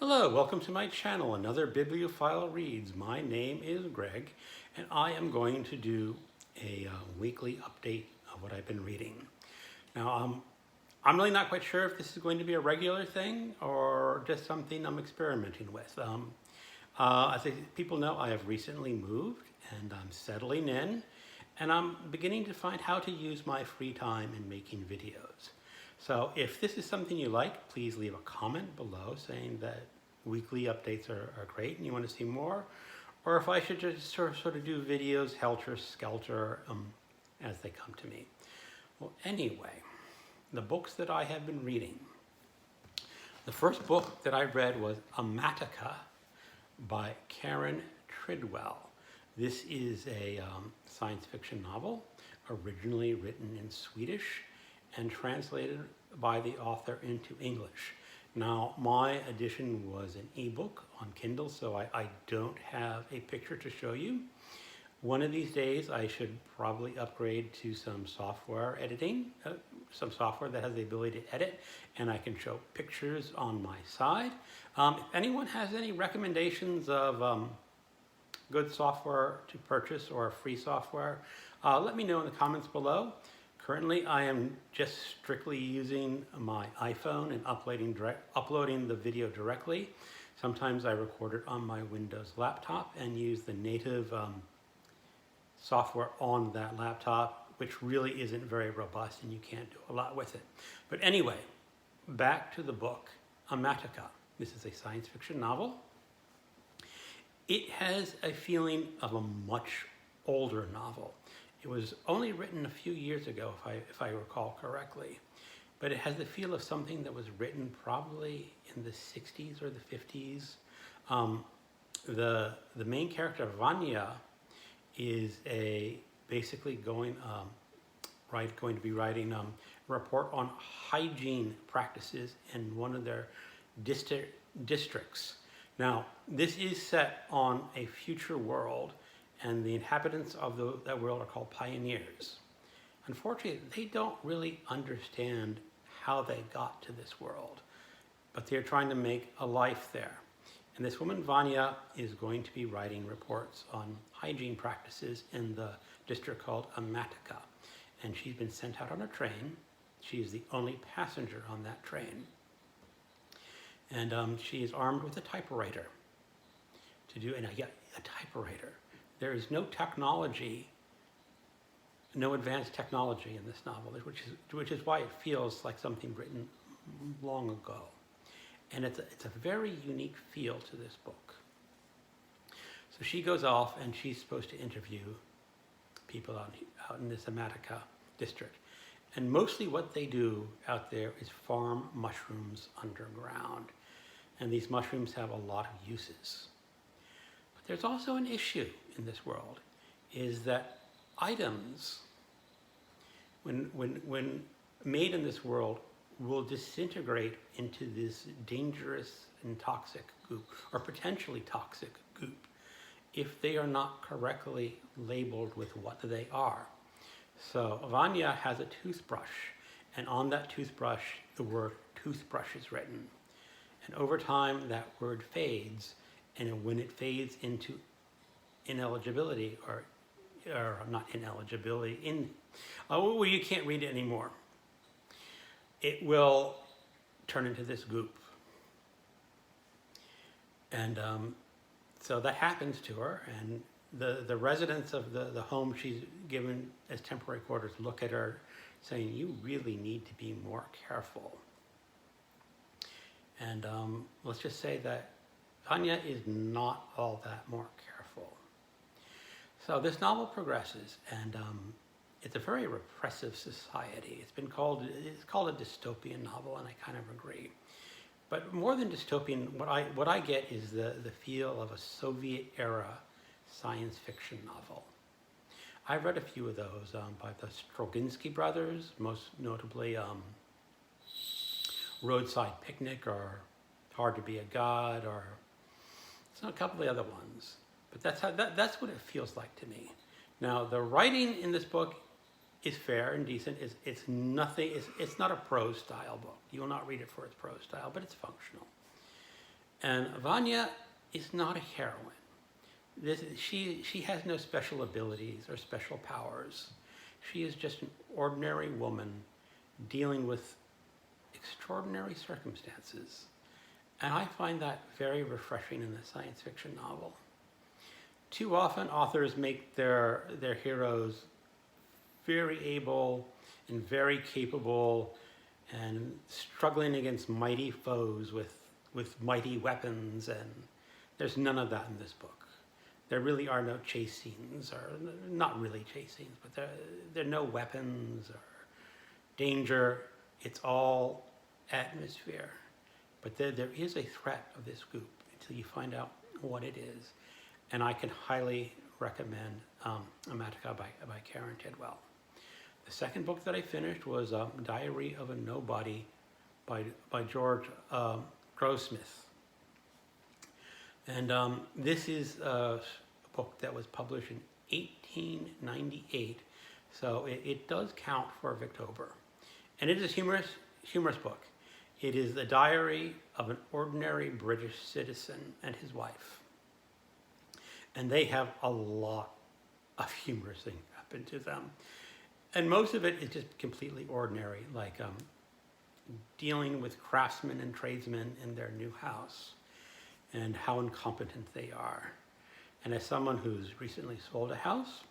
Hello, welcome to my channel, another Bibliophile Reads. My name is Greg, and I am going to do a weekly update of what I've been reading. Now, I'm really not quite sure if this is going to be a regular thing or just something I'm experimenting with. As people know, I have recently moved and I'm settling in, and I'm beginning to find how to use my free time in making videos. So if this is something you like, please leave a comment below saying that weekly updates are great and you want to see more, or if I should just sort of do videos helter-skelter as they come to me. Well, anyway, the books that I have been reading. The first book that I read was Amatka by Karin Tidbeck. This is a science fiction novel, originally written in Swedish and translated by the author into English. Now, my edition was an ebook on Kindle, so I don't have a picture to show you. One of these days, I should probably upgrade to some software editing, some software that has the ability to edit, and I can show pictures on my side. If anyone has any recommendations of good software to purchase or free software, let me know in the comments below. Currently, I am just strictly using my iPhone and uploading the video directly. Sometimes I record it on my Windows laptop and use the native software on that laptop, which really isn't very robust and you can't do a lot with it. But anyway, back to the book, Amatka. This is a science fiction novel. It has a feeling of a much older novel. It was only written a few years ago, if I recall correctly, but it has the feel of something that was written probably in the 60s or the 50s. The main character, Vanya, is basically going to be writing a report on hygiene practices in one of their districts. Now, this is set on a future world, and the inhabitants of that world are called pioneers. Unfortunately, they don't really understand how they got to this world, but they're trying to make a life there. And this woman, Vanya, is going to be writing reports on hygiene practices in the district called Amatka. And she's been sent out on a train. She is the only passenger on that train. And she is armed with a typewriter to do, and a typewriter. There is no technology, no advanced technology in this novel, which is why it feels like something written long ago. And it's a very unique feel to this book. So she goes off and she's supposed to interview people out in this Amatka district. And mostly what they do out there is farm mushrooms underground. And these mushrooms have a lot of uses. But there's also an issue in this world, is that items, when made in this world, will disintegrate into this dangerous and toxic goop, or potentially toxic goop, if they are not correctly labeled with what they are. So Vanya has a toothbrush, and on that toothbrush, the word toothbrush is written. And over time, that word fades, and when it fades into ineligibility, or not ineligibility, well, you can't read it anymore, it will turn into this goop. And so that happens to her, and the residents of the home she's given as temporary quarters look at her saying, you really need to be more careful. And let's just say that Vanya is not all that more careful. So this novel progresses, and it's a very repressive society. It's called a dystopian novel, and I kind of agree. But more than dystopian, what I get is the feel of a Soviet-era science fiction novel. I've read a few of those by the Stroginsky brothers, most notably Roadside Picnic, or Hard to Be a God, or a couple of the other ones. But that's what it feels like to me. Now, the writing in this book is fair and decent. It's not a prose style book. You will not read it for its prose style, but it's functional. And Vanya is not a heroine. She has no special abilities or special powers. She is just an ordinary woman dealing with extraordinary circumstances. And I find that very refreshing in the science fiction novel. Too often authors make their heroes very able and very capable and struggling against mighty foes with mighty weapons, and there's none of that in this book. There really are no chase scenes, or not really chase scenes, but there are no weapons or danger. It's all atmosphere. But there is a threat of this goop until you find out what it is. And I can highly recommend Amatka by Karin Tidwell. The second book that I finished was Diary of a Nobody by George Grossmith. And this is a book that was published in 1898, so it does count for Victober. And it is a humorous book. It is the diary of an ordinary British citizen and his wife. And they have a lot of humorous things happen to them. And most of it is just completely ordinary, like dealing with craftsmen and tradesmen in their new house, and how incompetent they are. And as someone who's recently sold a house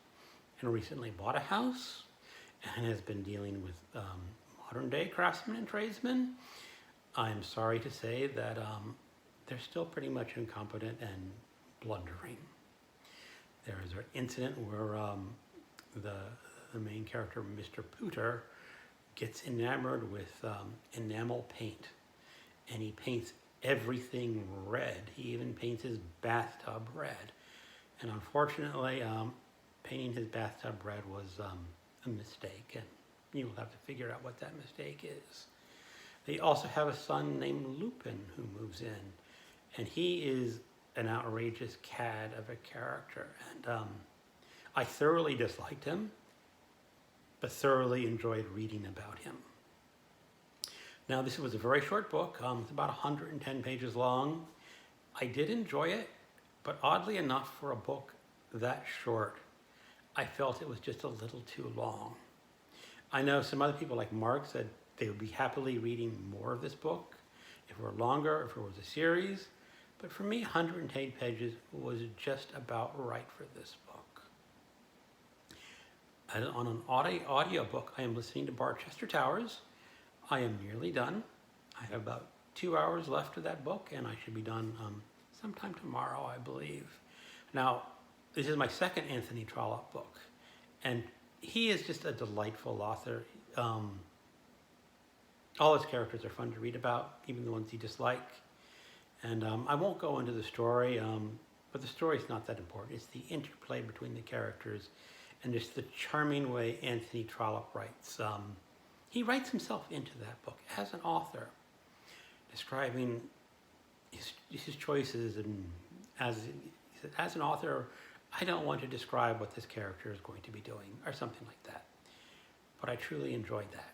and recently bought a house and has been dealing with modern day craftsmen and tradesmen, I'm sorry to say that they're still pretty much incompetent and blundering. There is an incident where the main character, Mr. Pooter, gets enamored with enamel paint, and he paints everything red. He even paints his bathtub red. And unfortunately, painting his bathtub red was a mistake, and you'll have to figure out what that mistake is. They also have a son named Lupin who moves in, and he is an outrageous cad of a character. And I thoroughly disliked him, but thoroughly enjoyed reading about him. Now, this was a very short book. It's about 110 pages long. I did enjoy it, but oddly enough, for a book that short, I felt it was just a little too long. I know some other people, like Mark, said they would be happily reading more of this book if it were longer, if it was a series. But for me, 110 pages was just about right for this book. And on an audio book, I am listening to Barchester Towers. I am nearly done. I have about 2 hours left of that book, and I should be done sometime tomorrow, I believe. Now, this is my second Anthony Trollope book, and he is just a delightful author. All his characters are fun to read about, even the ones you dislike. And I won't go into the story, but the story's not that important. It's the interplay between the characters and just the charming way Anthony Trollope writes. He writes himself into that book as an author, describing his choices. And as an author, I don't want to describe what this character is going to be doing, or something like that. But I truly enjoyed that.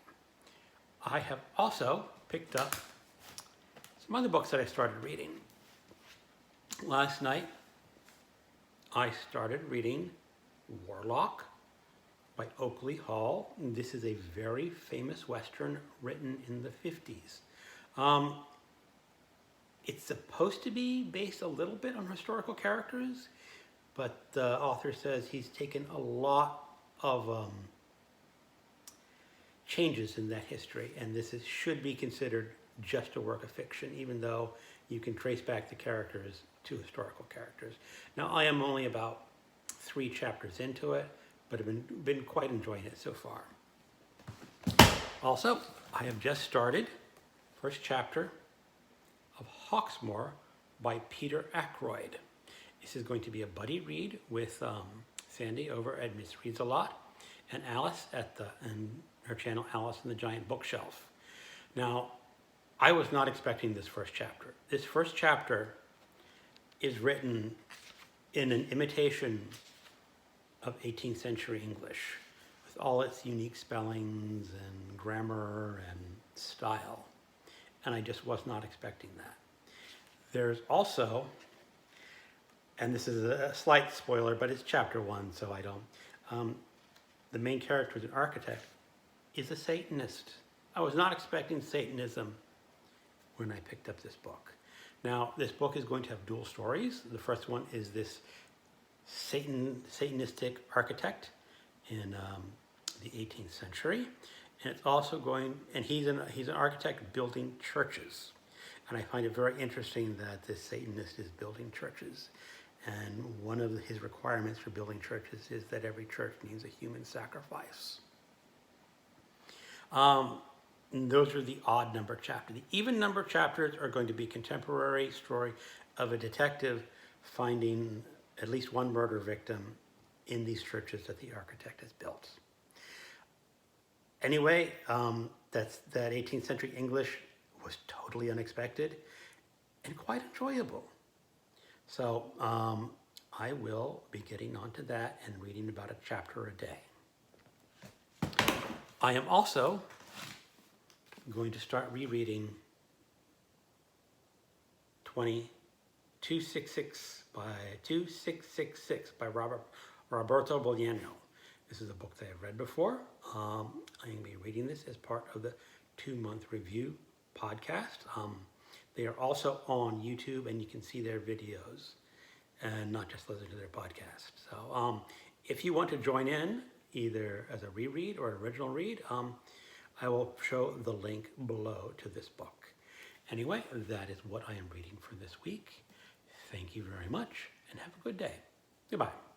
I have also picked up some other books that I started reading. Last night, I started reading Warlock by Oakley Hall. This is a very famous Western written in the 50s. It's supposed to be based a little bit on historical characters, but the author says he's taken a lot of changes in that history, and this should be considered just a work of fiction, even though you can trace back the characters to historical characters. Now, I am only about 3 chapters into it, but I've been quite enjoying it so far. Also, I have just started first chapter of Hawksmoor by Peter Ackroyd. This is going to be a buddy read with Sandy over at Miss Reads a Lot, and Alice and her channel, Alice and the Giant Bookshelf. Now, I was not expecting this first chapter. This first chapter is written in an imitation of 18th century English, with all its unique spellings and grammar and style. And I just was not expecting that. There's also, and this is a slight spoiler, but it's chapter 1, so I don't. The main character is an architect, is a Satanist. I was not expecting Satanism when I picked up this book. Now, this book is going to have dual stories. The first one is this Satanistic architect in the 18th century. And it's also going, and he's an architect building churches. And I find it very interesting that this Satanist is building churches. And one of his requirements for building churches is that every church needs a human sacrifice. And those are the odd number chapters. The even number chapters are going to be contemporary story of a detective finding at least one murder victim in these churches that the architect has built. Anyway, that 18th century English was totally unexpected and quite enjoyable. So I will be getting onto that and reading about a chapter a day. I am also going to start rereading 2666 by Roberto Bolaño. This is a book that I've read before. I'm going to be reading this as part of the 2-month review podcast. They are also on YouTube, and you can see their videos and not just listen to their podcast. So if you want to join in, either as a reread or an original read, I will show the link below to this book. Anyway, that is what I am reading for this week. Thank you very much, and have a good day. Goodbye.